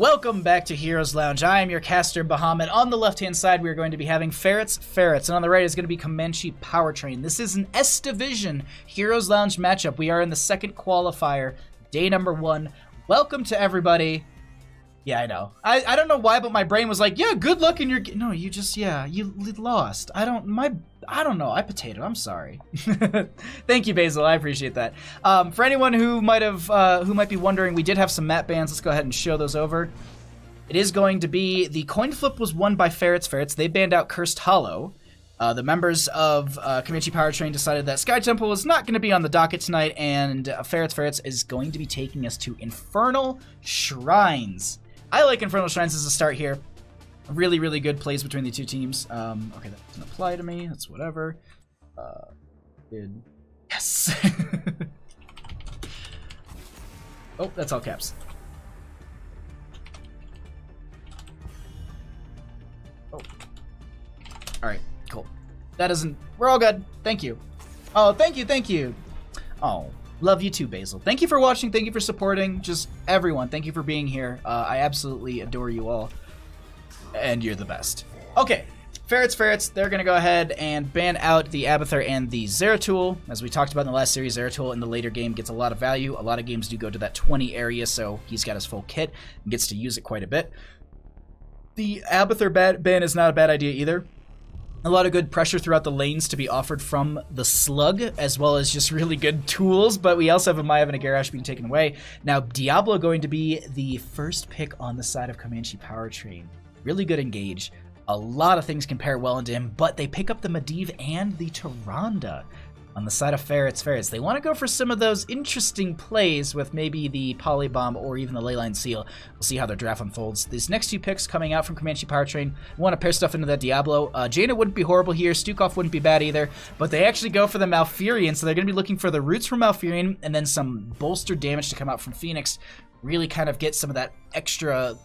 Welcome back to Heroes Lounge. I am your caster, Bahamut. On the left-hand side, we are going to be having Ferrets, and on the right is going to be Comanche Powertrain. This is an S Division Heroes Lounge matchup. We are in the second qualifier, day number 1. Welcome to everybody. Yeah, I know. I don't know why, but my brain was like, yeah, good luck in your... No, you just, yeah, you lost. I don't know. I potato. I'm sorry. Thank you, Basil. I appreciate that. For anyone who might be wondering, we did have some map bans. Let's go ahead and show those over. It is going to be... The coin flip was won by Ferrets. They banned out Cursed Hollow. The members of Comanche Powertrain decided that Sky Temple was not going to be on the docket tonight, and Ferrets is going to be taking us to Infernal Shrines. I like Infernal Shrines as a start here. Really, really good plays between the two teams. Okay, that doesn't apply to me. That's whatever. Yes. Oh, that's all caps. Oh. All right, cool. That doesn't... We're all good. Thank you. Oh, thank you. Oh. Love you too, Basil. Thank you for watching. Thank you for supporting. Just everyone, thank you for being here. I absolutely adore you all. And you're the best. Okay, Ferrets. They're going to go ahead and ban out the Abathur and the Zeratul. As we talked about in the last series, Zeratul in the later game gets a lot of value. A lot of games do go to that 20 area, so he's got his full kit and gets to use it quite a bit. The Abathur ban is not a bad idea either. A lot of good pressure throughout the lanes to be offered from the Slug, as well as just really good tools, but we also have a Mayav and a Garrosh being taken away. Now, Diablo going to be the first pick on the side of Comanche Powertrain. Really good engage. A lot of things can pair well into him, but they pick up the Medivh and the Tyrande on the side of Ferrets. They want to go for some of those interesting plays with maybe the Polybomb or even the Leyline Seal. We'll see how their draft unfolds. These next two picks coming out from Comanche Powertrain want to pair stuff into that Diablo. Jaina wouldn't be horrible here. Stukov wouldn't be bad either, but they actually go for the Malfurion, so they're going to be looking for the roots from Malfurion and then some bolstered damage to come out from Phoenix. Really kind of get some of that extra,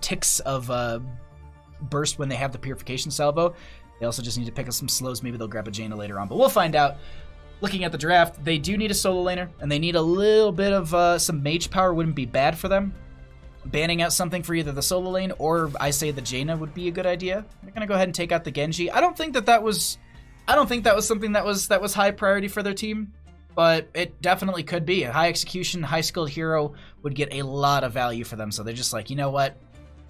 ticks of burst when they have the Purification Salvo. They also just need to pick up some slows. Maybe they'll grab a Jaina later on, but we'll find out. Looking at the draft, they do need a solo laner, and they need a little bit of some mage power. Wouldn't be bad for them. Banning out something for either the solo lane or I say the Jaina would be a good idea. They're gonna go ahead and take out the Genji. I don't think that was something that was high priority for their team, but it definitely could be. A high execution, high skilled hero would get a lot of value for them. So they're just like, you know what?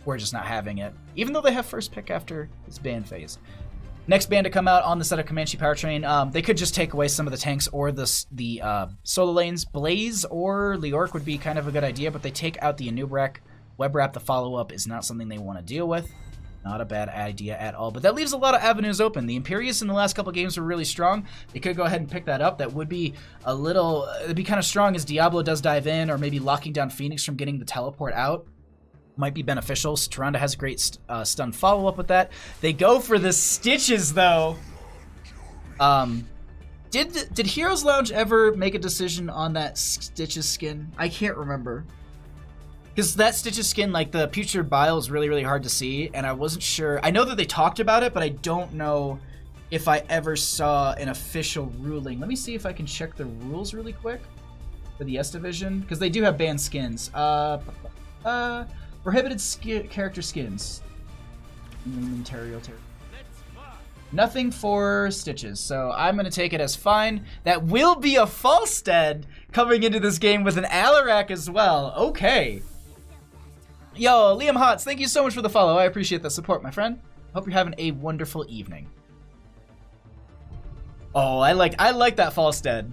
We're just not having it, even though they have first pick after this ban phase. Next ban to come out on the set of Comanche Powertrain, they could just take away some of the tanks or the solo lanes. Blaze or Leoric would be kind of a good idea, but they take out the Anub'arak. Web Wrap, the follow-up, is not something they want to deal with. Not a bad idea at all, but that leaves a lot of avenues open. The Imperius in the last couple games were really strong. They could go ahead and pick that up. That would be it'd be kind of strong as Diablo does dive in, or maybe locking down Phoenix from getting the teleport out. Might be beneficial. Tyrande has a great stun follow-up with that. They go for the Stitches, though. Did Heroes Lounge ever make a decision on that Stitches skin? I can't remember. Because that Stitches skin, like the Putrid Bile, is really, really hard to see, and I wasn't sure. I know that they talked about it, but I don't know if I ever saw an official ruling. Let me see if I can check the rules really quick for the S Division, because they do have banned skins. Prohibited character skins. Nothing for Stitches, so I'm going to take it as fine. That will be a Falstead coming into this game with an Alarak as well. Okay. Yo, Liam Hotz, thank you so much for the follow. I appreciate the support, my friend. Hope you're having a wonderful evening. Oh, I like that Falstead.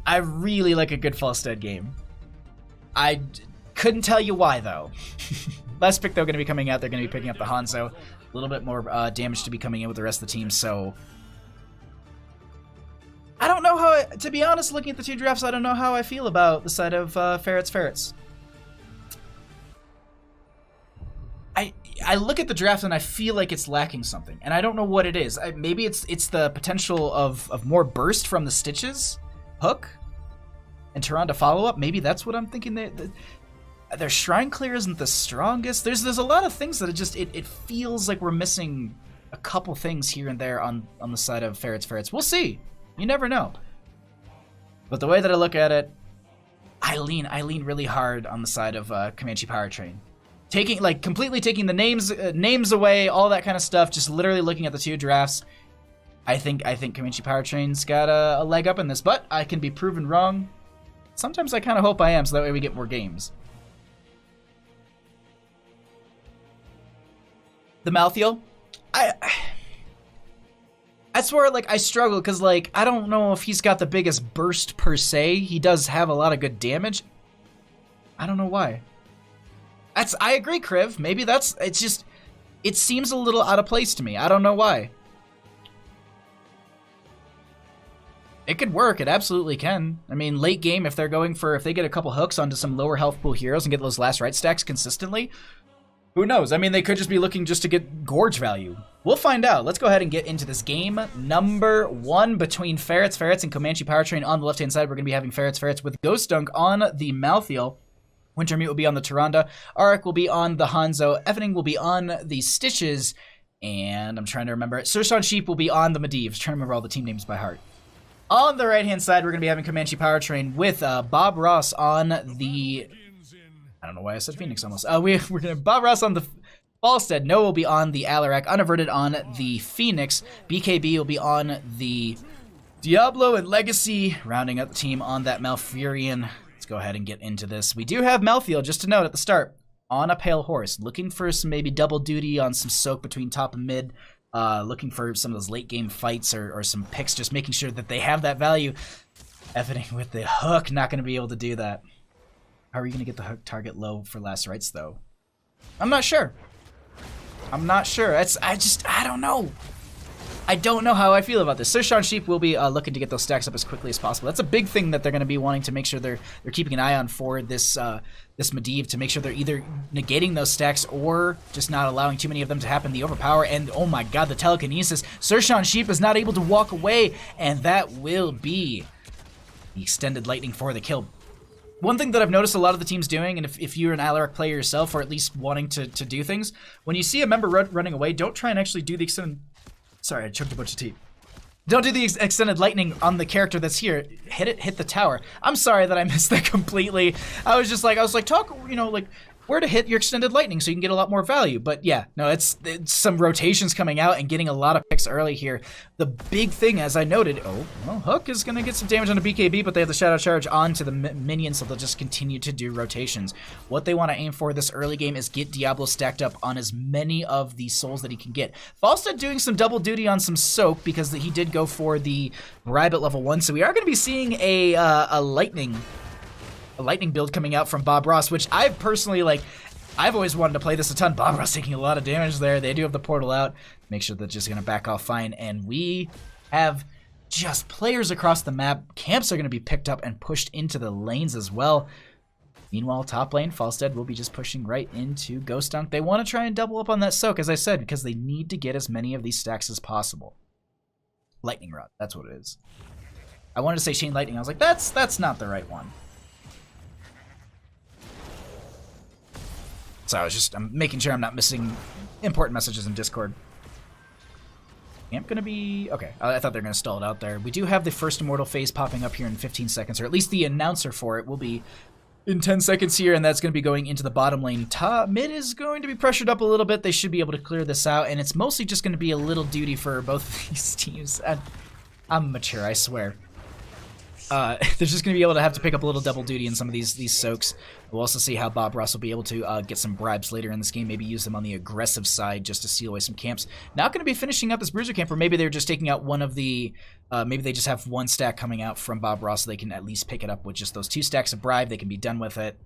I really like a good Falstead game. I couldn't tell you why, though. Last pick, though, going to be coming out. They're going to be picking up the Hanzo. A little bit more damage to be coming in with the rest of the team, so... I don't know how... to be honest, looking at the two drafts, I don't know how I feel about the side of Ferrets. I look at the draft and I feel like it's lacking something, and I don't know what it is. Maybe it's the potential of more burst from the Stitches hook and Tyrande follow-up. Maybe that's what I'm thinking. Their Shrine Clear isn't the strongest. There's a lot of things that it feels like we're missing a couple things here and there on the side of Ferrets. We'll see. You never know. But the way that I look at it, I lean really hard on the side of Comanche Powertrain. taking, like, completely taking the names away, all that kind of stuff, just literally looking at the 2 drafts, I think Comanche Powertrain's got a leg up in this, but I can be proven wrong. Sometimes I kind of hope I am, so that way we get more games. The Malthael, I swear, like, I struggle, because, like, I don't know if he's got the biggest burst per se. He does have a lot of good damage. I don't know why. I agree, Kriv. Maybe it's just, it seems a little out of place to me. I don't know why. It could work. It absolutely can. I mean, late game, if they get a couple hooks onto some lower health pool heroes and get those last right stacks consistently, who knows? I mean, they could just be looking just to get gorge value. We'll find out. Let's go ahead and get into this game. Number 1 between Ferrets and Comanche Powertrain on the left-hand side. We're going to be having Ferrets with Ghost Dunk on the Malthael. Wintermute will be on the Tyrande. Arik will be on the Hanzo. Evening will be on the Stitches. And I'm trying to remember it. Surshan Sheep will be on the Medivh. Trying to remember all the team names by heart. On the right-hand side, we're going to be having Comanche Powertrain with Bob Ross on the... I don't know why I said Phoenix almost. We're going to Bob Ross on the Falstead. Noah will be on the Alarak. Unaverted on the Phoenix. BKB will be on the Diablo and Legacy. Rounding out the team on that Malfurion. Let's go ahead and get into this. We do have Malthael, just to note at the start, on a Pale Horse. Looking for some maybe double duty on some soak between top and mid. Looking for some of those late game fights or some picks, just making sure that they have that value. Evening with the hook, not going to be able to do that. How are you going to get the hook target low for last rights, though? I'm not sure. I don't know. I don't know how I feel about this. Surshan Sheep will be looking to get those stacks up as quickly as possible. That's a big thing that they're going to be wanting to make sure they're keeping an eye on for this this Medivh, to make sure they're either negating those stacks or just not allowing too many of them to happen. The overpower, and oh my god, the telekinesis. Surshan Sheep is not able to walk away, and that will be the extended lightning for the kill. One thing that I've noticed a lot of the teams doing, and if you're an Alarak player yourself, or at least wanting to do things, when you see a member running away, don't try and actually do the extended... Sorry, I choked a bunch of tea. Don't do the extended lightning on the character that's here. Hit the tower. I'm sorry that I missed that completely. I was like, talk, like, where to hit your extended lightning so you can get a lot more value. But yeah, no, it's some rotations coming out and getting a lot of picks early here. The big thing, as I noted, Hook is going to get some damage on the BKB, but they have the Shadow Charge onto the minions, so they'll just continue to do rotations. What they want to aim for this early game is get Diablo stacked up on as many of the souls that he can get. Falstead doing some double duty on some soak because he did go for the bribe at level 1, so we are going to be seeing a lightning build coming out from Bob Ross, which I personally like. I've always wanted to play this a ton. Bob Ross taking a lot of damage there. They do have the portal out. Make sure they're just going to back off fine. And we have just players across the map. Camps are going to be picked up and pushed into the lanes as well. Meanwhile, top lane, Falstead will be just pushing right into Ghost Dunk. They want to try and double up on that soak, as I said, because they need to get as many of these stacks as possible. Lightning Rod, that's what it is. I wanted to say Chain Lightning. I was like, that's not the right one. So I'm making sure I'm not missing important messages in Discord. Camp gonna be... Okay, I thought they were gonna stall it out there. We do have the first Immortal phase popping up here in 15 seconds, or at least the announcer for it will be in 10 seconds here, and that's gonna be going into the bottom lane. Mid is going to be pressured up a little bit. They should be able to clear this out, and it's mostly just gonna be a little duty for both of these teams. I'm mature, I swear. They're just going to be able to have to pick up a little double duty in some of these soaks. We'll also see how Bob Ross will be able to get some bribes later in this game, maybe use them on the aggressive side just to seal away some camps. Not going to be finishing up this Bruiser camp, or maybe they're just taking out one of the... maybe they just have one stack coming out from Bob Ross, so they can at least pick it up with just those 2 stacks of bribe. They can be done with it.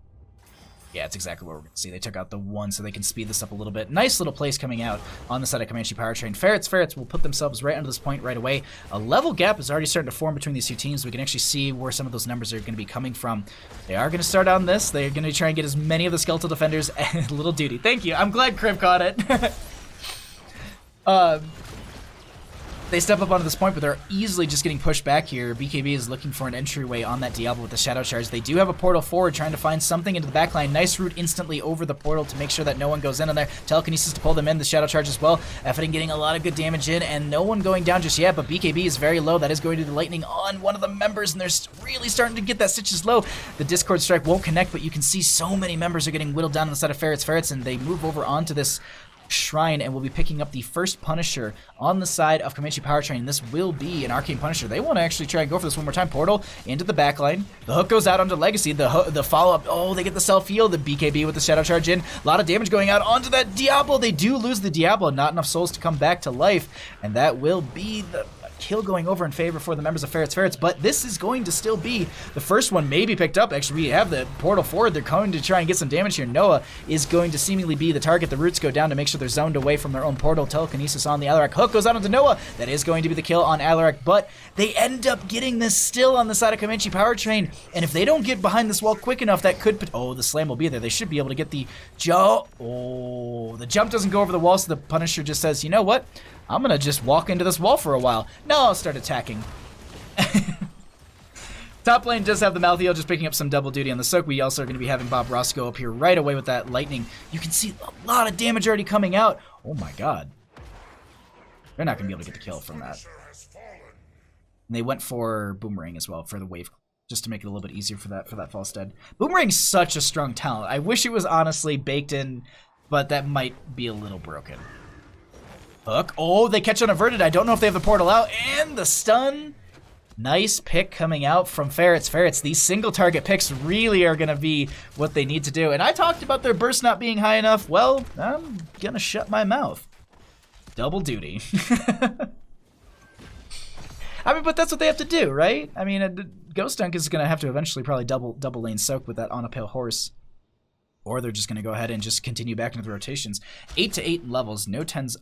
Yeah, it's exactly what we're going to see. They took out the 1 so they can speed this up a little bit. Nice little place coming out on the side of Comanche Powertrain. Ferrets will put themselves right under this point right away. A level gap is already starting to form between these 2 teams. We can actually see where some of those numbers are going to be coming from. They are going to start on this. They're going to try and get as many of the skeletal defenders and little duty. Thank you. I'm glad Kriv caught it. They step up onto this point, but they're easily just getting pushed back here. BKB is looking for an entryway on that Diablo with the Shadow Charge. They do have a portal forward, trying to find something into the backline. Nice route instantly over the portal to make sure that no one goes in on there. Telekinesis to pull them in. The Shadow Charge as well. Effing getting a lot of good damage in, and no one going down just yet, but BKB is very low. That is going to do the lightning on one of the members, and they're really starting to get that Stitches low. The Discord Strike won't connect, but you can see so many members are getting whittled down on the side of Ferrets, and they move over onto this shrine, and we'll be picking up the first Punisher on the side of Comanche Powertrain. This will be an Arcane Punisher. They want to actually try and go for this one more time. Portal into the backline. The hook goes out onto Legacy. The follow-up, oh, they get the self-heal. The BKB with the Shadow Charge in. A lot of damage going out onto that Diablo. They do lose the Diablo. Not enough souls to come back to life, and that will be the kill going over in favor for the members of Ferrets, but this is going to still be the first one maybe picked up. Actually, we have the portal forward. They're going to try and get some damage here. Noah is going to seemingly be the target. The roots go down to make sure they're zoned away from their own portal. Telekinesis on the Alarak. Hook goes out onto Noah. That is going to be the kill on Alarak, but they end up getting this still on the side of Comanche Powertrain, and if they don't get behind this wall quick enough, that could... Oh, the slam will be there. They should be able to get the jump. Oh, the jump doesn't go over the wall, so the Punisher just says, you know what? I'm gonna just walk into this wall for a while. No, I'll start attacking. Top lane does have the Malthael just picking up some double duty on the Soak. We also are going to be having Bob Ross go up here right away with that lightning. You can see a lot of damage already coming out. Oh my god. They're not going to be able to get the kill from that. And they went for Boomerang as well for the wave, just to make it a little bit easier for that false dead. Boomerang's such a strong talent. I wish it was honestly baked in, but that might be a little broken. Hook. Oh, they catch unaverted. I don't know if they have the portal out. And the stun. Nice pick coming out from Ferrets. These single target picks really are going to be what they need to do. And I talked about their burst not being high enough. Well, I'm going to shut my mouth. Double duty. I mean, but that's what they have to do, right? I mean, Ghost Dunk is going to have to eventually probably double lane Soak with that on a pale horse. Or they're just going to go ahead and just continue back into the rotations. 8 to 8 levels. No 10s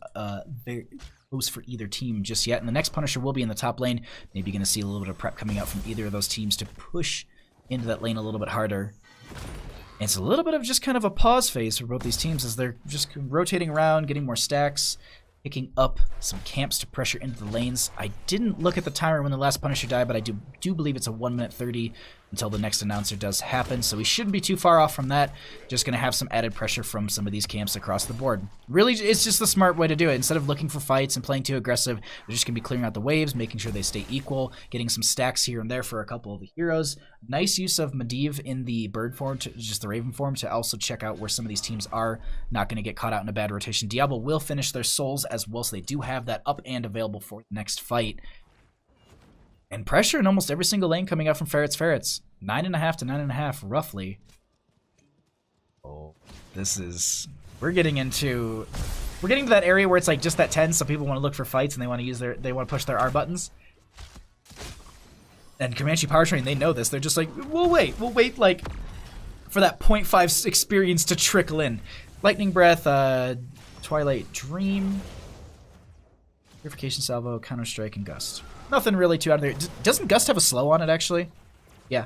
very close for either team just yet. And the next Punisher will be in the top lane. Maybe going to see a little bit of prep coming out from either of those teams to push into that lane a little bit harder. And it's a little bit of just kind of a pause phase for both these teams as they're just rotating around, getting more stacks, picking up some camps to pressure into the lanes. I didn't look at the timer when the last Punisher died, but I do believe it's a 1 minute 30 until the next announcer does happen, so we shouldn't be too far off from that. Just going to have some added pressure from some of these camps across the board. Really, it's just the smart way to do it. Instead of looking for fights and playing too aggressive, they're just going to be clearing out the waves, making sure they stay equal, getting some stacks here and there for a couple of the heroes. Nice use of Medivh in the bird form, just the raven form, to also check out where some of these teams are not going to get caught out in a bad rotation. Diablo will finish their souls as well, so they do have that up and available for the next fight. And pressure in almost every single lane coming out from Ferrets. 9.5 to 9.5, roughly. Oh, this is... We're getting to that area where it's like just that 10, so people want to look for fights and they want to push their R buttons. And Comanche Powertrain, they know this. They're just like, we'll wait like for that 0.5 experience to trickle in. Lightning Breath, Twilight Dream, Purification Salvo, Counter Strike, and Gust. Nothing really too out of there. Doesn't Gust have a slow on it, actually? Yeah.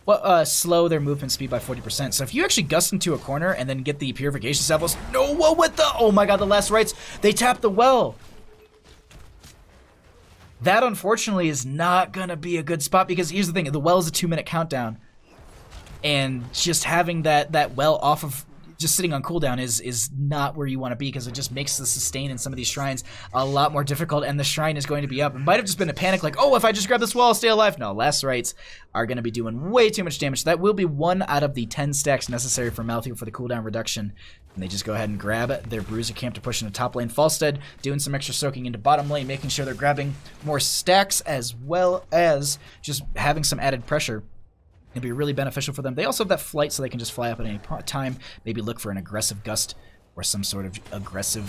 Well, slow their movement speed by 40%. So if you actually gust into a corner and then get the Purification Salvos... No, what the... Oh my god, the last rights. They tap the well. That, unfortunately, is not going to be a good spot because here's the thing. The well is a 2-minute countdown. And just having that well off of... just sitting on cooldown is not where you want to be because it just makes the sustain in some of these shrines a lot more difficult, and the shrine is going to be up. It might have just been a panic like, oh, if I just grab this wall, I'll stay alive. No, last rights are going to be doing way too much damage. So that will be 1 out of the 10 stacks necessary for Malthael for the cooldown reduction. And they just go ahead and grab their Bruiser camp to push into top lane. Falstead doing some extra soaking into bottom lane, making sure they're grabbing more stacks as well as just having some added pressure. It'd be really beneficial for them. They also have that flight so they can just fly up at any time, maybe look for an aggressive gust or some sort of aggressive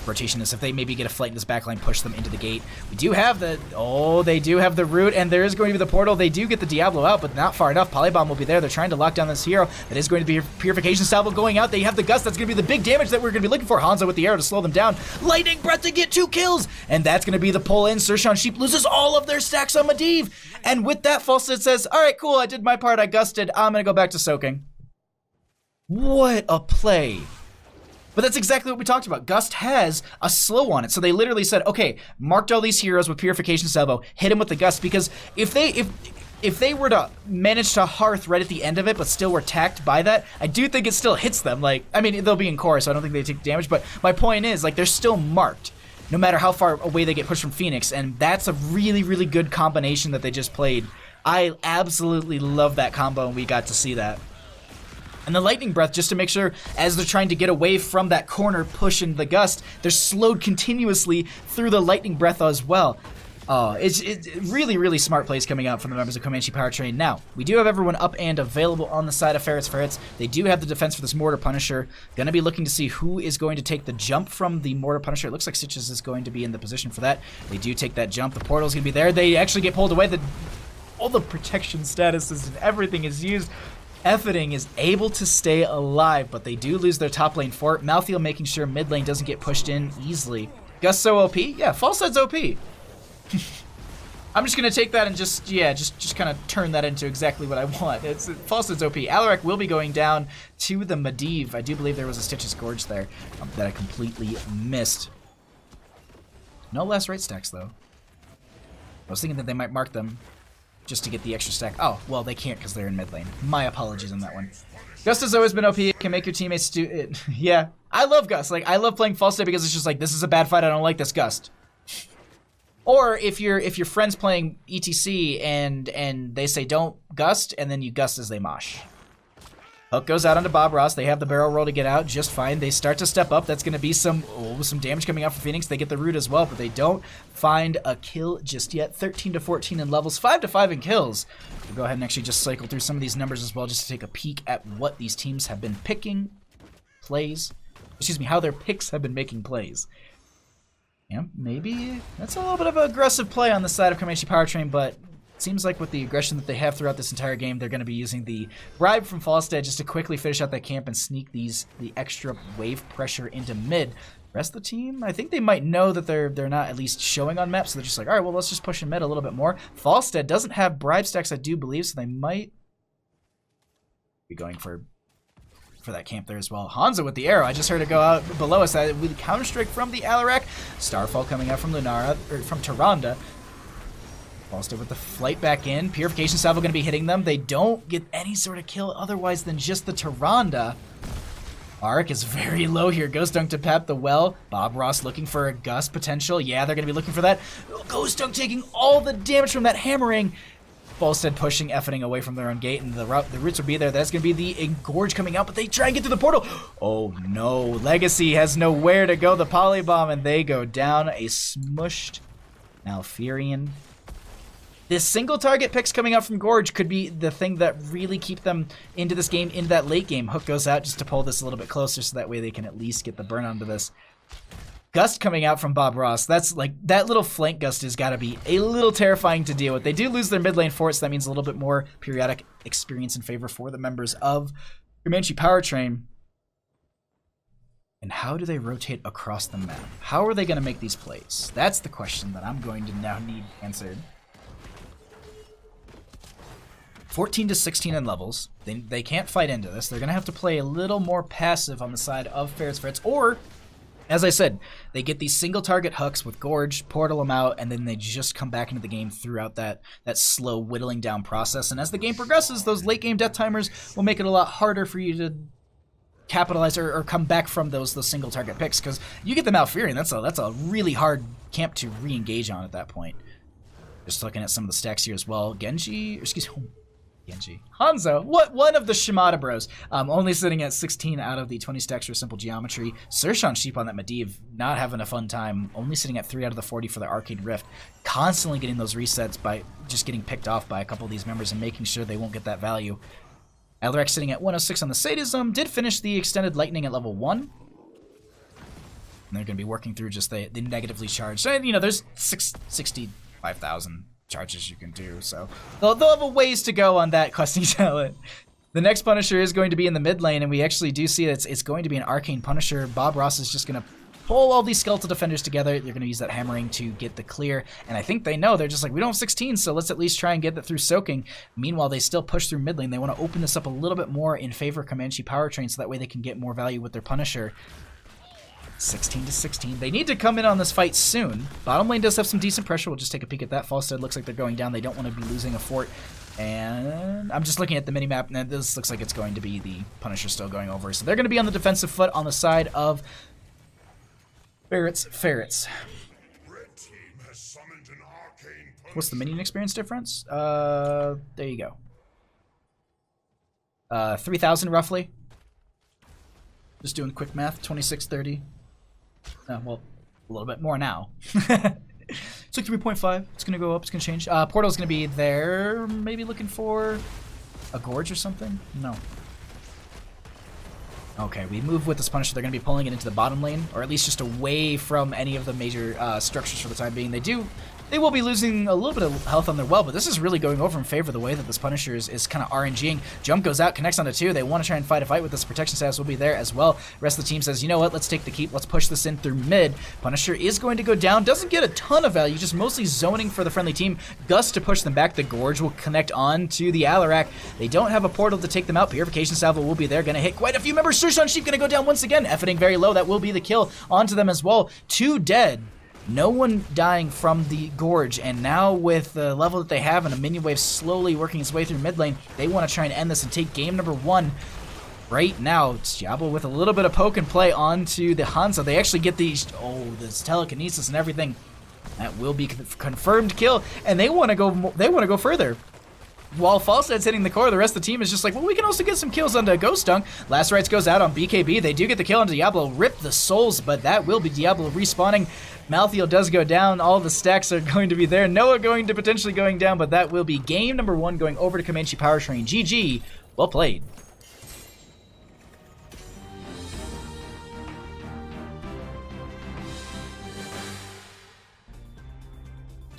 rotationist. If they maybe get a flight in this backline, push them into the gate. We do have the... Oh, they do have the root, and there is going to be the portal. They do get the Diablo out, but not far enough. Polybomb will be there. They're trying to lock down this hero. That is going to be Purification Salvo going out. They have the Gust. That's going to be the big damage that we're going to be looking for. Hanzo with the arrow to slow them down. Lightning Breath to get 2 kills, and that's going to be the pull in. Sershan Sheep loses all of their stacks on Medivh, and with that, Falstead says, all right, cool, I did my part. I gusted. I'm going to go back to soaking. What a play. But that's exactly what we talked about. Gust has a slow on it. So they literally said, okay, marked all these heroes with Purification Salvo, hit him with the Gust, because if they were to manage to Hearth right at the end of it, but still were tacked by that, I do think it still hits them. Like, I mean, they'll be in core, so I don't think they take damage, but my point is, like, they're still marked, no matter how far away they get pushed from Phoenix, and that's a really, really good combination that they just played. I absolutely love that combo, and we got to see that. And the Lightning Breath, just to make sure, as they're trying to get away from that corner push in the Gust, they're slowed continuously through the Lightning Breath as well. It's really, really smart plays coming out from the members of Comanche Powertrain. Now, we do have everyone up and available on the side of Ferrets. They do have the defense for this Mortar Punisher. Gonna be looking to see who is going to take the jump from the Mortar Punisher. It looks like Stitches is going to be in the position for that. They do take that jump. The portal's gonna be there. They actually get pulled away. All the protection statuses and everything is used. Effeting is able to stay alive, but they do lose their top lane fort. Malthael making sure mid lane doesn't get pushed in easily. Gus so OP? Yeah, Falsehead's OP. I'm just gonna take that and just kind of turn that into exactly what I want. Falsehead's OP. Alarak will be going down to the Medivh. I do believe there was a Stitches Gorge there that I completely missed. No last right stacks though. I was thinking that they might mark them just to get the extra stack. Oh, well, they can't because they're in mid lane. My apologies on that one. Gust has always been OP. Can make your teammates do it. Yeah, I love Gust. Like, I love playing Falsehead because it's just like, this is a bad fight. I don't like this Gust. Or if your friend's playing ETC and they say don't Gust, and then you Gust as they mosh. Hook goes out onto Bob Ross. They have the barrel roll to get out just fine. They start to step up. That's going to be some damage coming out for Phoenix. They get the root as well, but they don't find a kill just yet. 13 to 14 in levels, 5 to 5 in kills. We'll go ahead and actually just cycle through some of these numbers as well, just to take a peek at what these teams have been picking plays. Excuse me, how their picks have been making plays. Yeah, maybe that's a little bit of an aggressive play on the side of Comanche Powertrain, but seems like with the aggression that they have throughout this entire game, they're going to be using the bribe from Falstead just to quickly finish out that camp and sneak the extra wave pressure into mid. Rest of the team, I think they might know that they're not at least showing on maps, so they're just like, all right, well, let's just push in mid a little bit more. Falstead doesn't have bribe stacks, I do believe, so they might be going for that camp there as well. Hanzo with the arrow. I just heard it go out below us with Counter-Strike from the Alarak. Starfall coming out from Lunara, or from Tyrande. Falstead with the flight back in. Purification Salvo going to be hitting them. They don't get any sort of kill otherwise than just the Tyrande. Arc is very low here. Ghost Dunk to Pep the well. Bob Ross looking for a Gust potential. Yeah, they're going to be looking for that. Ghost Dunk taking all the damage from that hammering. Falstead pushing Effeting away from their own gate, and the roots will be there. That's going to be the Engorge coming out, but they try and get through the portal. Oh no, Legacy has nowhere to go. The Polybomb, and they go down. A smushed Malfurion. This single target picks coming out from Gorge could be the thing that really keep them into this game, into that late game. Hook goes out just to pull this a little bit closer so that way they can at least get the burn onto this. Gust coming out from Bob Ross. That's like, that little flank Gust has got to be a little terrifying to deal with. They do lose their mid lane fort, so that means a little bit more periodic experience in favor for the members of Comanche Powertrain. And how do they rotate across the map? How are they going to make these plays? That's the question that I'm going to now need answered. 14 to 16 in levels. They can't fight into this. They're going to have to play a little more passive on the side of Ferrets, or, as I said, they get these single target hooks with Gorge, portal them out, and then they just come back into the game throughout that slow whittling down process. And as the game progresses, those late game death timers will make it a lot harder for you to capitalize or come back from those single target picks, because you get the Malfurion. That's a really hard camp to re-engage on at that point. Just looking at some of the stacks here as well. Hanzo, one of the Shimada bros, only sitting at 16 out of the 20 stacks for Simple Geometry. Sershan Sheep on that Medivh, not having a fun time, only sitting at 3 out of the 40 for the Arcade Rift. Constantly getting those resets by just getting picked off by a couple of these members and making sure they won't get that value. Alderek sitting at 106 on the Sadism, did finish the Extended Lightning at level 1. And they're going to be working through just the negatively charged. You know, there's 65,000 charges you can do, so they'll have a ways to go on that questing talent. The next Punisher is going to be in the mid lane, and we actually do see that it's going to be an Arcane Punisher. Bob Ross is just going to pull all these Skeletal Defenders together. They're going to use that hammering to get the clear, and I think they know. They're just like, we don't have 16, so let's at least try and get that through soaking. Meanwhile, they still push through mid lane. They want to open this up a little bit more in favor of Comanche Powertrain, so that way they can get more value with their Punisher. 16-16. They need to come in on this fight soon. Bottom lane does have some decent pressure. We'll just take a peek at that. Falstead looks like they're going down. They don't want to be losing a fort. And I'm just looking at the minimap, and this looks like it's going to be the Punisher still going over. So they're going to be on the defensive foot on the side of Ferrets. What's the minion experience difference? There you go. 3,000 roughly. Just doing quick math. 2630. Well, a little bit more now. It's like 3.5. It's gonna go up. It's gonna change. Portal's gonna be there. Maybe looking for a gorge or something. No. Okay, we move with this Punisher. They're gonna be pulling it into the bottom lane, or at least just away from any of the major structures for the time being. They will be losing a little bit of health on their well, but this is really going over in favor of the way that this Punisher is kind of RNGing. Jump goes out, connects onto 2. They want to try and fight a fight with this. Protection status will be there as well. Rest of the team says, you know what, let's take the keep. Let's push this in through mid. Punisher is going to go down. Doesn't get a ton of value, just mostly zoning for the friendly team. Gus to push them back. The Gorge will connect on to the Alarak. They don't have a portal to take them out. Purification Salvo will be there. Going to hit quite a few members. Shushan Sheep going to go down once again. Effing very low. That will be the kill onto them as well. 2 dead. No one dying from the Gorge, and now with the level that they have and a minion wave slowly working its way through mid lane, they want to try and end this and take game number 1 right now. It's Diablo with a little bit of poke and play onto the Hanzo. They actually get these, this telekinesis and everything. That will be confirmed kill, and they want to go further. While Falstead's hitting the core, the rest of the team is just like, well, we can also get some kills onto Ghost Dunk. Last Rites goes out on BKB. They do get the kill on Diablo. Rip the souls, but that will be Diablo respawning. Malthiel does go down. All the stacks are going to be there. Noah going to potentially going down, but that will be game number 1 going over to Comanche Powertrain. GG. Well played.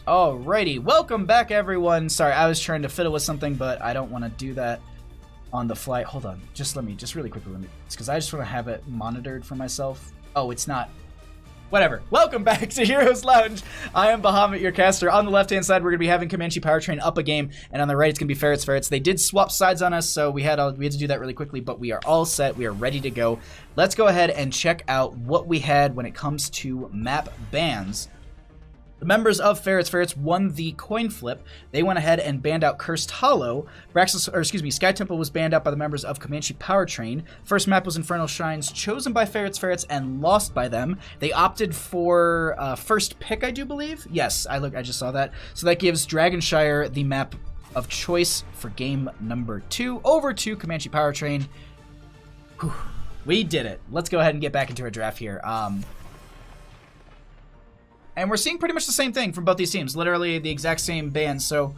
Alrighty, welcome back everyone. Sorry, I was trying to fiddle with something, but I don't want to do that on the fly. Hold on, just really quickly, it's because I just want to have it monitored for myself. Oh, it's not. Whatever. Welcome back to Heroes Lounge. I am Bahamut, your caster. On the left-hand side, we're going to be having Comanche Powertrain up a game, and on the right, it's going to be Ferrets. They did swap sides on us, so we had to do that really quickly, but we are all set. We are ready to go. Let's go ahead and check out what we had when it comes to map bans. The members of Ferrets won the coin flip. They went ahead and banned out Cursed Hollow. Sky Temple was banned out by the members of Comanche Powertrain. First map was Infernal Shrines, chosen by Ferrets and lost by them. They opted for first pick, I do believe. Yes, I just saw that. So that gives Dragonshire the map of choice for game number 2 over to Comanche Powertrain. Whew, we did it. Let's go ahead and get back into our draft here. And we're seeing pretty much the same thing from both these teams. Literally the exact same bands. So,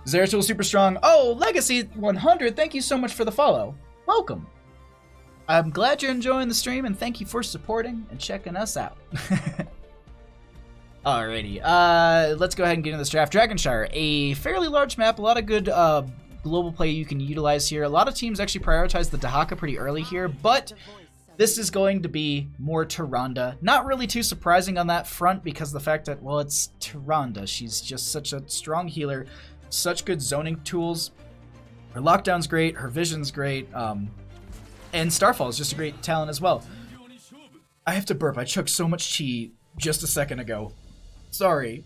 Zeratul super strong. Oh, Legacy 100. Thank you so much for the follow. Welcome. I'm glad you're enjoying the stream, and thank you for supporting and checking us out. Alrighty. Let's go ahead and get into this draft. Dragonshire, a fairly large map. A lot of good global play you can utilize here. A lot of teams actually prioritize the Dahaka pretty early here, but this is going to be more Tyrande. Not really too surprising on that front because the fact that, well, it's Tyrande. She's just such a strong healer, such good zoning tools. Her lockdown's great, her vision's great, and Starfall is just a great talent as well. I have to burp. I choked so much chi just a second ago. Sorry.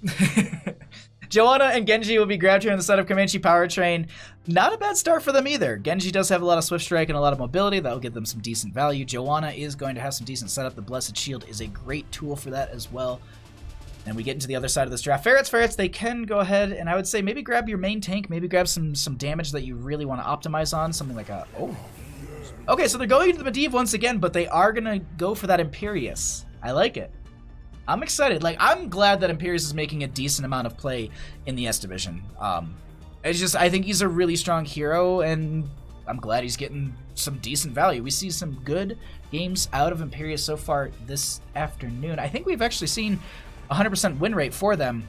Joanna and Genji will be grabbed here on the side of Comanche Powertrain. Not a bad start for them either. Genji does have a lot of Swift Strike and a lot of mobility. That will give them some decent value. Joanna is going to have some decent setup. The Blessed Shield is a great tool for that as well. And we get into the other side of this draft. Ferrets, they can go ahead and I would say maybe grab your main tank. Maybe grab some damage that you really want to optimize on. Something like a... Oh. Okay, so they're going into the Medivh once again, but they are going to go for that Imperious. I like it. I'm excited. Like, I'm glad that Imperious is making a decent amount of play in the S Division. It's just, I think he's a really strong hero, and I'm glad he's getting some decent value. We see some good games out of Imperious so far this afternoon. I think we've actually seen 100% win rate for them.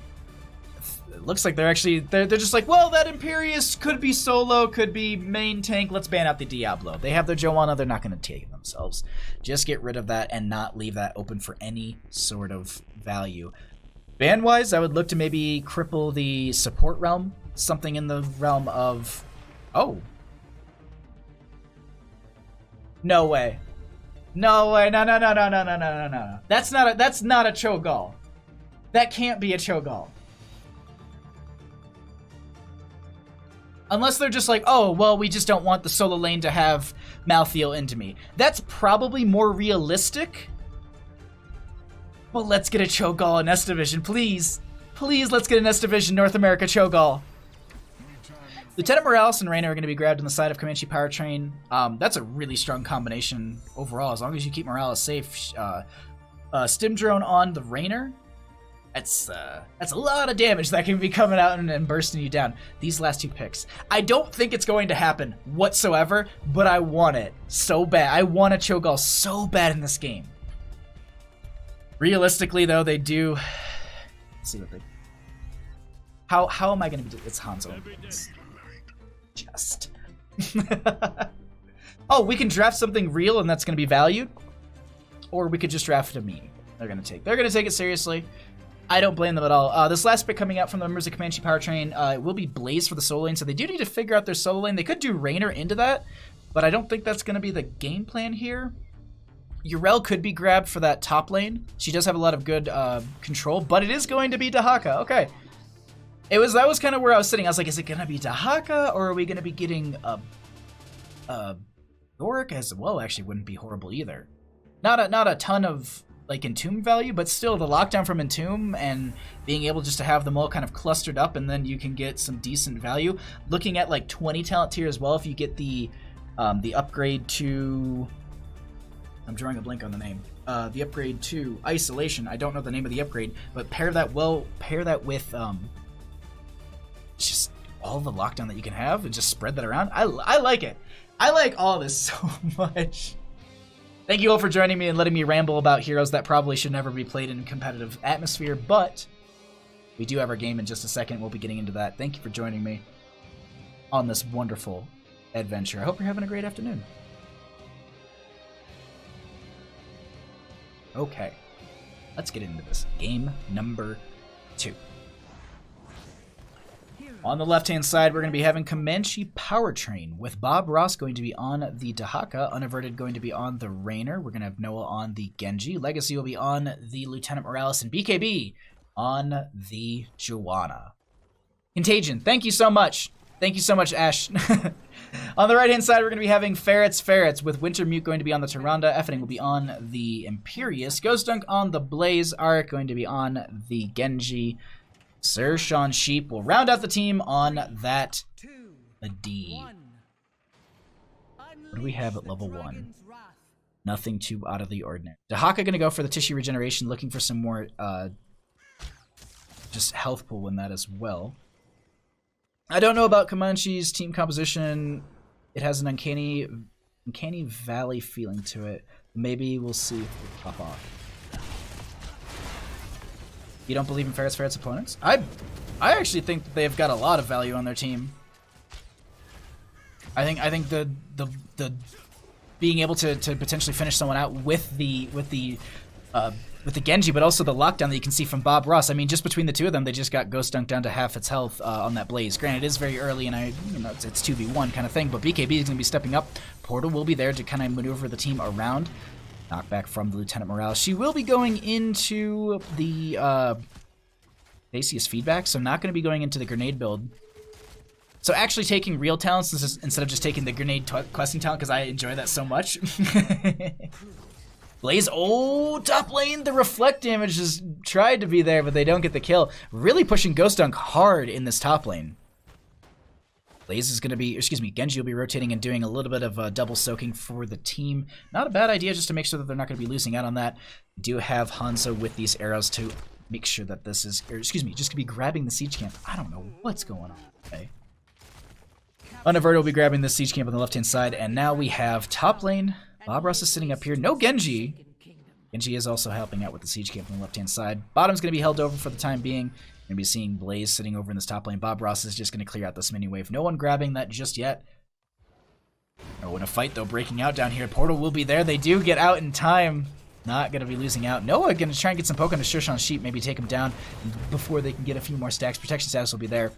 It looks like they're just like, well, that Imperious could be solo, could be main tank. Let's ban out the Diablo. They have their Joanna. They're not going to take it themselves. Just get rid of that and not leave that open for any sort of value. Ban-wise, I would look to maybe cripple the support realm. Something in the realm of... Oh. No way. No way. No, no, no, no, no, no, no, no, no. That's not a Cho'Gall. That can't be a Cho'Gall. Unless they're just like, oh, well, we just don't want the solo lane to have Malthael into me. That's probably more realistic. Well, let's get a Cho'Gall in S Division, please. Please, let's get an S Division North America Cho'Gall. Lieutenant Morales and Raynor are going to be grabbed on the side of Comanche Powertrain. That's a really strong combination overall, as long as you keep Morales safe. Stim Drone on the Raynor. That's a lot of damage that can be coming out and bursting you down. These last two picks. I don't think it's going to happen whatsoever, but I want it so bad. I want a Cho'Gall so bad in this game. Realistically, though, they do... Let's see what they... How am I going to be... It's Hanzo. It's just... Oh, we can draft something real and that's going to be valued? Or we could just draft a meme. They're going to take it seriously. I don't blame them at all. This last pick coming out from the members of Comanche Powertrain will be Blaze for the solo lane, so they do need to figure out their solo lane. They could do Raynor into that, but I don't think that's going to be the game plan here. Urel could be grabbed for that top lane. She does have a lot of good control, but it is going to be Dahaka. Okay. That was kind of where I was sitting. I was like, is it going to be Dahaka, or are we going to be getting Yorick as well? Actually, wouldn't be horrible either. Not a ton of like Entomb value, but still the lockdown from Entomb and being able just to have them all kind of clustered up, and then you can get some decent value. Looking at like 20 talent tier as well, if you get the upgrade to... I'm drawing a blank on the name. The upgrade to Isolation. I don't know the name of the upgrade, but pair that with just all the lockdown that you can have and just spread that around. I like it. I like all this so much. Thank you all for joining me and letting me ramble about heroes that probably should never be played in a competitive atmosphere, but we do have our game in just a second. We'll be getting into that. Thank you for joining me on this wonderful adventure. I hope you're having a great afternoon. Okay, let's get into this. Game number 2. On the left-hand side, we're going to be having Comanche Powertrain, with Bob Ross going to be on the Dahaka, Unaverted going to be on the Raynor. We're going to have Noah on the Genji. Legacy will be on the Lieutenant Morales, and BKB on the Joanna. Contagion, thank you so much. Thank you so much, Ash. On the right-hand side, we're going to be having Ferrets, with Wintermute going to be on the Tyrande. Effening will be on the Imperious. Ghost Dunk on the Blaze. Arik going to be on the Genji. Sir Sean Sheep will round out the team on that Adi. What do we have at level 1? Nothing too out of the ordinary. Dahaka going to go for the Tissue Regeneration, looking for some more just health pool in that as well. I don't know about Comanche's team composition. It has an uncanny valley feeling to it. Maybe we'll see if we pop off. You don't believe in Ferrets opponents? I actually think that they've got a lot of value on their team. I think the being able to potentially finish someone out with the Genji, but also the lockdown that you can see from Bob Ross. I mean, just between the two of them, they just got Ghost Dunk down to half its health on that Blaze. Granted, it is very early, and it's 2v1 kind of thing, but BKB is going to be stepping up. Portal will be there to kind of maneuver the team around. Knockback from the Lieutenant Morales. She will be going into the Theseus feedback, so not going to be going into the grenade build. So actually taking real talents instead of just taking the grenade questing talent, because I enjoy that so much. Blaze, oh, top lane, the reflect damage has tried to be there, but they don't get the kill. Really pushing Ghost Dunk hard in this top lane. Blaze is going to be, Genji will be rotating and doing a little bit of double soaking for the team. Not a bad idea, just to make sure that they're not going to be losing out on that. We do have Hanzo with these arrows to make sure that this is, just going to be grabbing the siege camp. I don't know what's going on. Okay. Unaverted will be grabbing the siege camp on the left-hand side, and now we have top lane. Bob Ross is sitting up here. No Genji. Genji is also helping out with the siege camp on the left-hand side. Bottom's going to be held over for the time being. Going to be seeing Blaze sitting over in this top lane. Bob Ross is just going to clear out this mini wave. No one grabbing that just yet. Oh, in a fight, though, breaking out down here. Portal will be there. They do get out in time. Not going to be losing out. Noah going to try and get some poke on the Shoshon Sheep. Maybe take him down before they can get a few more stacks. Protection status will be there.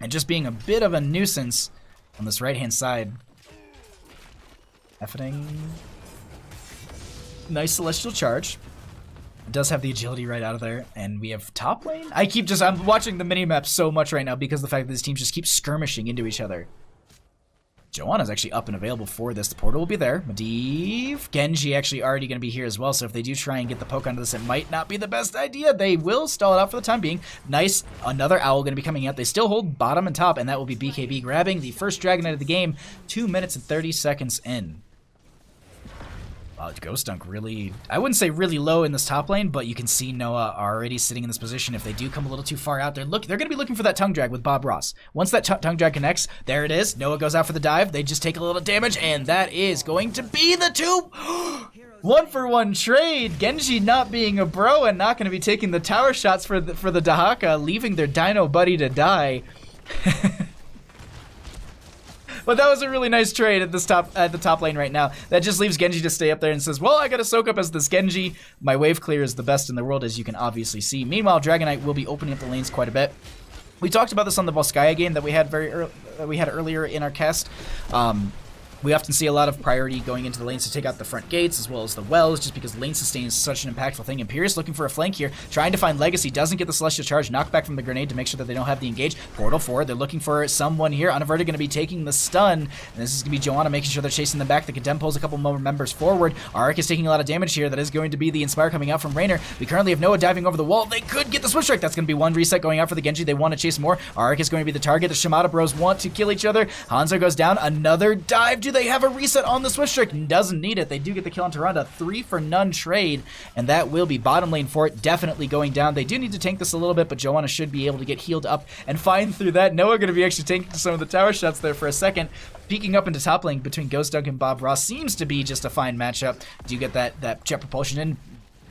And just being a bit of a nuisance on this right-hand side. Effening. Nice Celestial Charge. It does have the agility right out of there. And we have top lane. I'm watching the mini-map so much right now because of the fact that these teams just keep skirmishing into each other. Joanna's actually up and available for this. The portal will be there. Medivh. Genji actually already going to be here as well, so if they do try and get the poke onto this, it might not be the best idea. They will stall it out for the time being. Nice. Another owl going to be coming out. They still hold bottom and top, and that will be BKB grabbing the first Dragon Knight of the game 2 minutes and 30 seconds in. Wow, Ghost Dunk really, I wouldn't say really low in this top lane, but you can see Noah already sitting in this position. If they do come a little too far out, they're going to be looking for that tongue drag with Bob Ross. Once that tongue drag connects, there it is. Noah goes out for the dive. They just take a little damage, and that is going to be the 2. 1-for-1 trade. Genji not being a bro and not going to be taking the tower shots for the Dahaka, leaving their dino buddy to die. But that was a really nice trade at the top lane right now. That just leaves Genji to stay up there and says, well, I gotta soak up as this Genji. My wave clear is the best in the world, as you can obviously see. Meanwhile, Dragon Knight will be opening up the lanes quite a bit. We talked about this on the Volskaya game that we had earlier in our cast. We often see a lot of priority going into the lanes to take out the front gates as well as the wells, just because lane sustain is such an impactful thing. Imperius looking for a flank here, trying to find Legacy, doesn't get the Celestial Charge, knockback from the grenade to make sure that they don't have the engage. Portal forward, they're looking for someone here. Unaverted going to be taking the stun, and this is going to be Joanna making sure they're chasing them back. The Condemn pulls a couple more members forward. Arik is taking a lot of damage here. That is going to be the Inspire coming out from Raynor. We currently have Noah diving over the wall. They could get the Switch Strike. That's going to be one reset going out for the Genji. They want to chase more. Arik is going to be the target. The Shimada bros want to kill each other. Hanzo goes down. Another dive. Do they have a reset on the Switch Strike? Doesn't need it. They do get the kill on Tyrande. 3-for-none trade, and that will be bottom lane for it. Definitely going down. They do need to tank this a little bit, but Joanna should be able to get healed up and find through that. Noah going to be actually tanking some of the tower shots there for a second. Peeking up into top lane between Ghost Dunk and Bob Ross seems to be just a fine matchup. Do you get that jet propulsion in?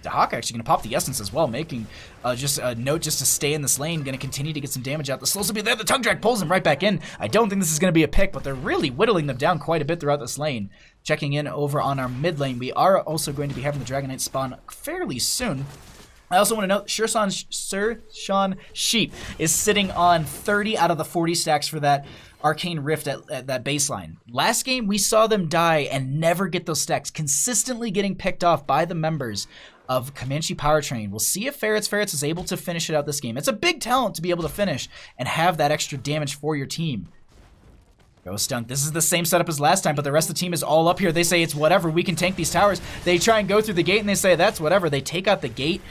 Dahaka actually going to pop the Essence as well, making just a note just to stay in this lane. Going to continue to get some damage out. The slows will be there. The tongue drag pulls him right back in. I don't think this is going to be a pick, but they're really whittling them down quite a bit throughout this lane. Checking in over on our mid lane, we are also going to be having the Dragon Knight spawn fairly soon. I also want to note, Sir Sean Sheep is sitting on 30 out of the 40 stacks for that Arcane Rift at that baseline. Last game, we saw them die and never get those stacks, consistently getting picked off by the members of Comanche Powertrain. We'll see if Ferrets is able to finish it out this game. It's a big talent to be able to finish and have that extra damage for your team. Ghost Dunk, this is the same setup as last time, but the rest of the team is all up here. They say it's whatever, we can tank these towers. They try and go through the gate and they say that's whatever. They take out the gate.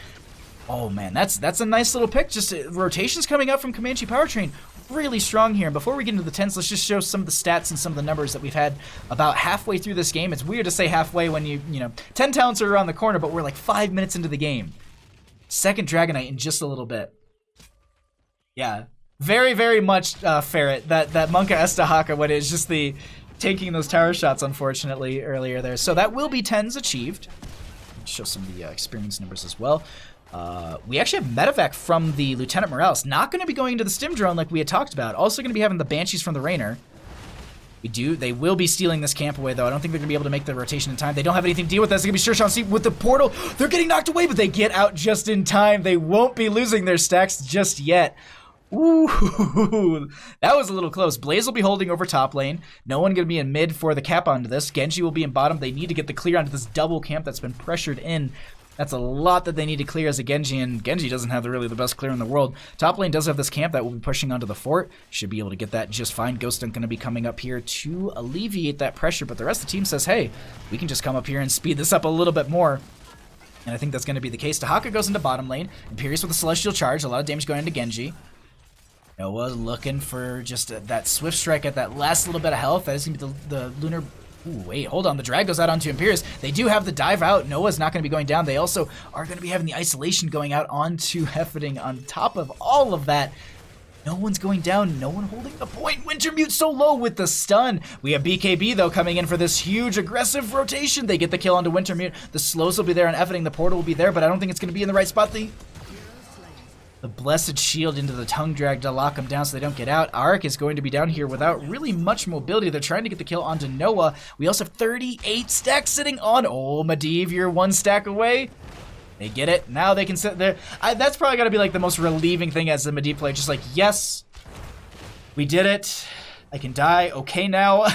Oh man, that's a nice little pick. Just rotations coming out from Comanche Powertrain. Really strong here. And before we get into the 10s, let's just show some of the stats and some of the numbers that we've had about halfway through this game. It's weird to say halfway when you know, 10 talents are around the corner, but we're like 5 minutes into the game. Second Dragon Knight in just a little bit. Yeah, very, very much Ferret. That Monka Estahaka, what is just the taking those tower shots, unfortunately, earlier there. So that will be 10s achieved. Show some of the experience numbers as well. We actually have medevac from the Lieutenant Morales. Not going to be going into the stim drone like we had talked about. Also going to be having the Banshees from the Raynor. They will be stealing this camp away, though. I don't think they're going to be able to make the rotation in time. They don't have anything to deal with that. It's going to be Sure Sean with the portal. They're getting knocked away, but they get out just in time. They won't be losing their stacks just yet. Ooh, that was a little close. Blaze will be holding over top lane. No one going to be in mid for the cap onto this. Genji will be in bottom. They need to get the clear onto this double camp that's been pressured in. That's a lot that they need to clear as a Genji, and Genji doesn't have really the best clear in the world. Top lane does have this camp that will be pushing onto the fort. Should be able to get that just fine. Ghost Dunk going to be coming up here to alleviate that pressure, but the rest of the team says, hey, we can just come up here and speed this up a little bit more. And I think that's going to be the case. Dahaka goes into bottom lane. Imperius with a Celestial Charge. A lot of damage going into Genji. Noah looking for just that Swift Strike at that last little bit of health. That is going to be the Lunar... Ooh, wait, hold on. The drag goes out onto Imperius. They do have the dive out. Noah's not going to be going down. They also are going to be having the isolation going out onto Hefferding. On top of all of that, no one's going down. No one holding the point. Wintermute so low with the stun. We have BKB, though, coming in for this huge aggressive rotation. They get the kill onto Wintermute. The slows will be there on Hefferding. The portal will be there, but I don't think it's going to be in the right spot. The Blessed Shield into the tongue drag to lock them down so they don't get out. Arik is going to be down here without really much mobility. They're trying to get the kill onto Noah. We also have 38 stacks sitting on. Oh, Medivh, you're one stack away. They get it. Now they can sit there. That's probably got to be like the most relieving thing as a Medivh player. Just like, yes, we did it. I can die. Okay now.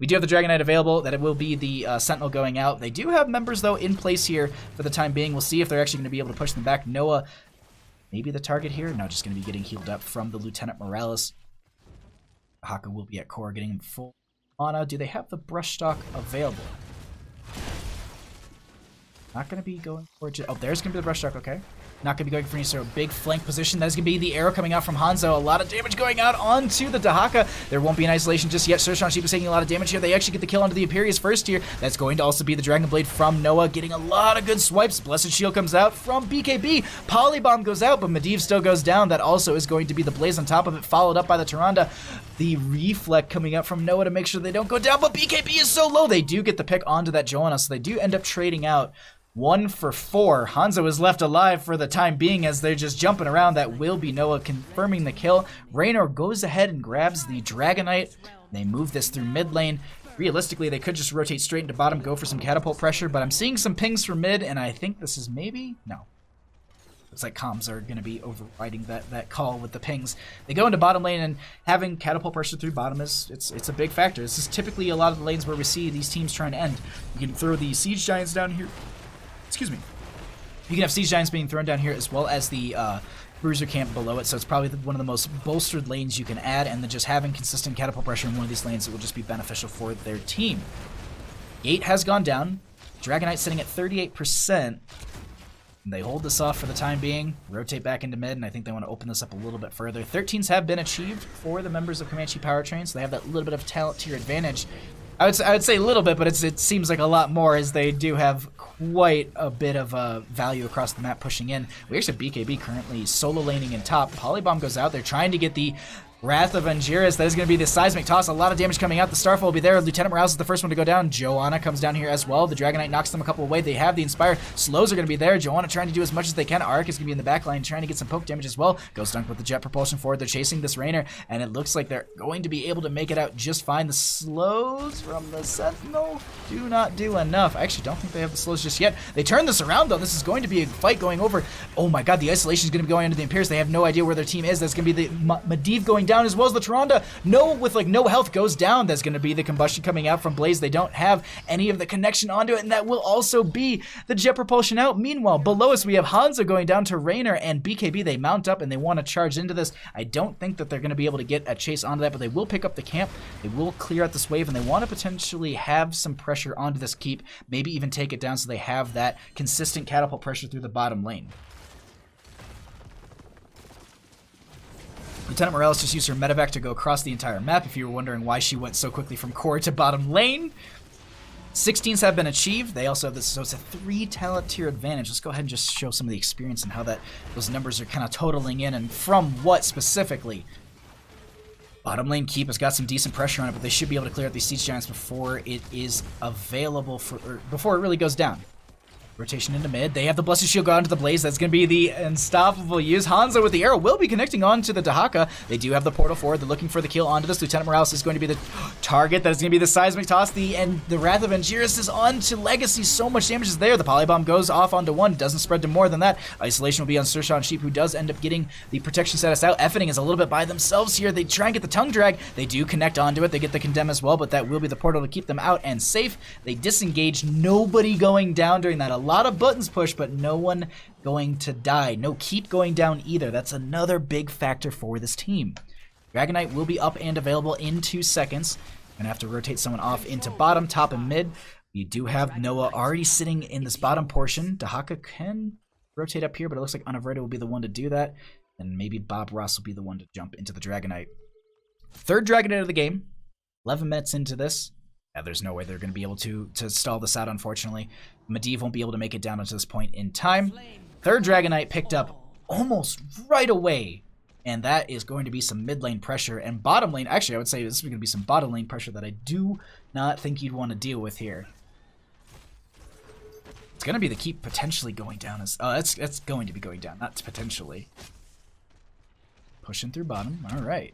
We do have the Dragon Knight available. That it will be the Sentinel going out. They do have members, though, in place here for the time being. We'll see if they're actually going to be able to push them back. Noah, maybe the target here? No, just going to be getting healed up from the Lieutenant Morales. Haka will be at core, getting him full mana. Do they have the Brushstock available? Not going to be going for it. Oh, there's going to be the Brushstock, okay. Not going to be going for any sort of big flank position. That is going to be the arrow coming out from Hanzo. A lot of damage going out onto the Dahaka. There won't be an isolation just yet. Sershan Sheep is taking a lot of damage here. They actually get the kill onto the Imperius first here. That's going to also be the Dragon Blade from Noah, getting a lot of good swipes. Blessed Shield comes out from BKB. Polybomb goes out, but Medivh still goes down. That also is going to be the Blaze on top of it, followed up by the Tyrande. The Reflect coming out from Noah to make sure they don't go down, but BKB is so low. They do get the pick onto that Johanna, so they do end up trading out 1 for 4. Hanzo is left alive for the time being as they're just jumping around. That will be Noah confirming the kill. Raynor goes ahead and grabs the Dragon Knight. They move this through mid lane. Realistically, they could just rotate straight into bottom, go for some catapult pressure, but I'm seeing some pings from mid, and I think this is maybe... No. Looks like comms are going to be overriding that call with the pings. They go into bottom lane, and having catapult pressure through bottom it's a big factor. This is typically a lot of the lanes where we see these teams trying to end. You can throw the Siege Giants down here. Excuse me. You can have Siege Giants being thrown down here as well as the Bruiser camp below it, so it's probably one of the most bolstered lanes you can add, and then just having consistent catapult pressure in one of these lanes, it will just be beneficial for their team. Gate has gone down. Dragon Knight sitting at 38%. They hold this off for the time being, rotate back into mid, and I think they want to open this up a little bit further. 13s have been achieved for the members of Comanche Powertrain, so they have that little bit of talent tier advantage. I would say a little bit, but it seems like a lot more, as they do have quite a bit of value across the map pushing in. We actually have BKB currently solo laning in top. Polybomb goes out. They're trying to get the Wrath of Angiris. That is going to be the seismic toss. A lot of damage coming out. The Starfall will be there. Lieutenant Morales is the first one to go down. Johanna comes down here as well. The Dragon Knight knocks them a couple away. They have the Inspire. Slows are going to be there. Johanna trying to do as much as they can. Arc is going to be in the back line trying to get some poke damage as well. Ghost Dunk with the jet propulsion forward. They're chasing this Raynor, and it looks like they're going to be able to make it out just fine. The slows from the Sentinel do not do enough. I actually don't think they have the slows just yet. They turn this around, though. This is going to be a fight going over. Oh my god, the isolation is going to be going into the Imperius. They have no idea where their team is. That's going to be the Medivh going down as well as the Tyrande. No, with like no health goes down. That's going to be the combustion coming out from Blaze. They don't have any of the connection onto it, and that will also be the jet propulsion out. Meanwhile, below us we have Hanzo going down to Raynor and BKB. They mount up and they want to charge into this. I don't think that they're going to be able to get a chase onto that, but they will pick up the camp. They will clear out this wave, and they want to potentially have some pressure onto this keep, maybe even take it down so they have that consistent catapult pressure through the bottom lane. Lieutenant Morales just used her medevac to go across the entire map, if you were wondering why she went so quickly from core to bottom lane. 16s have been achieved. They also have this, so it's a 3 talent tier advantage. Let's go ahead and just show some of the experience and how those numbers are kind of totaling in, and from what specifically. Bottom lane keep has got some decent pressure on it, but they should be able to clear out these Siege Giants before it is available before it really goes down. Rotation into mid. They have the Blessed Shield go onto the Blaze. That's going to be the unstoppable use. Hanzo with the arrow will be connecting onto the Dahaka. They do have the portal forward. They're looking for the kill onto this. Lieutenant Morales is going to be the target. That is going to be the seismic toss. The Wrath of Angiris is onto Legacy. So much damage is there. The Polybomb goes off onto one. Doesn't spread to more than that. Isolation will be on Sershan Sheep, who does end up getting the protection status out. Effeting is a little bit by themselves here. They try and get the tongue drag. They do connect onto it. They get the condemn as well, but that will be the portal to keep them out and safe. They disengage. Nobody going down during that. A lot of buttons push, but no one going to die. No keep going down either. That's another big factor for this team. Dragon Knight will be up and available in 2 seconds. Gonna have to rotate someone off into bottom, top, and mid. We do have Noah already sitting in this bottom portion. Dahaka can rotate up here, but it looks like Unaverted will be the one to do that. And maybe Bob Ross will be the one to jump into the Dragon Knight. Third Dragon Knight of the game. 11 minutes into this. Yeah, there's no way they're going to be able to stall this out, unfortunately. Medivh won't be able to make it down to this point in time. Third Dragon Knight picked up almost right away, and that is going to be some mid lane pressure. And bottom lane, actually I would say this is going to be some bottom lane pressure that I do not think you'd want to deal with here. It's going to be the keep potentially going down. That's going to be going down, not potentially. Pushing through bottom, alright.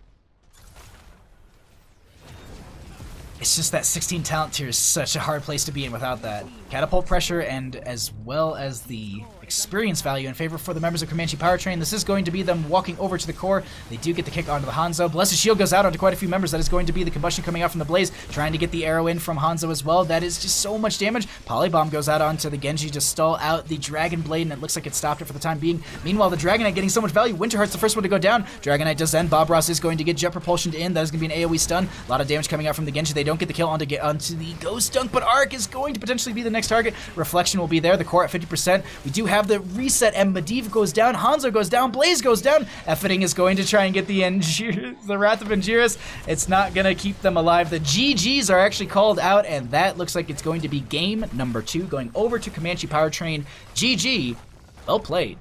It's just that 16 talent tier is such a hard place to be in without that. catapult pressure and as well as the experience value in favor for the members of Comanche Powertrain. This is going to be them walking over to the core. They do get the kick onto the Hanzo. Blessed Shield goes out onto quite a few members. That is going to be the combustion coming out from the Blaze, trying to get the arrow in from Hanzo as well. That is just so much damage. Polybomb goes out onto the Genji to stall out the Dragon Blade, and it looks like it stopped it for the time being. Meanwhile, the Dragonite getting so much value. Winterheart's the first one to go down. Dragonite does end. Bob Ross is going to get jet propulsioned in. That is going to be an AoE stun. A lot of damage coming out from the Genji. They don't get the kill onto the Ghost Dunk, but Arc is going to potentially be the next target. Reflection will be there. The core at 50%. We do have the reset, and Medivh goes down. Hanzo goes down. Blaze goes down. Effeting is going to try and get the Wrath of Angiras. It's not going to keep them alive. The GGs are actually called out, and that looks like it's going to be game number 2 going over to Comanche Powertrain. GG. Well played.